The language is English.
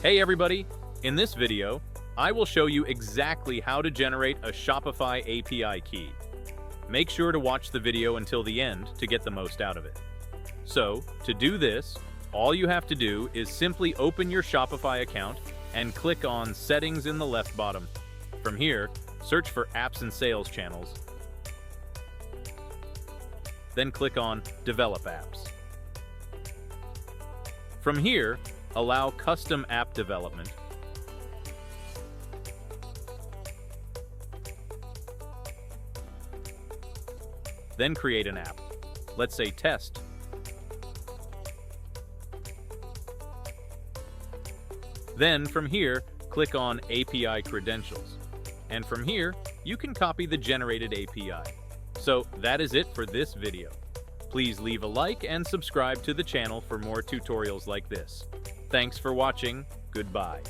Hey everybody! In this video, I will show you exactly how to generate a Shopify API key. Make sure to watch the video until the end to get the most out of it. So, to do this, all you have to do is simply open your Shopify account and click on Settings in the left bottom. From here, search for Apps and Sales Channels. Then click on Develop Apps. From here, allow Custom App Development. Then create an app. Let's say Test. Then from here, click on API Credentials. And from here, you can copy the generated API. So that is it for this video. Please leave a like and subscribe to the channel for more tutorials like this. Thanks for watching. Goodbye.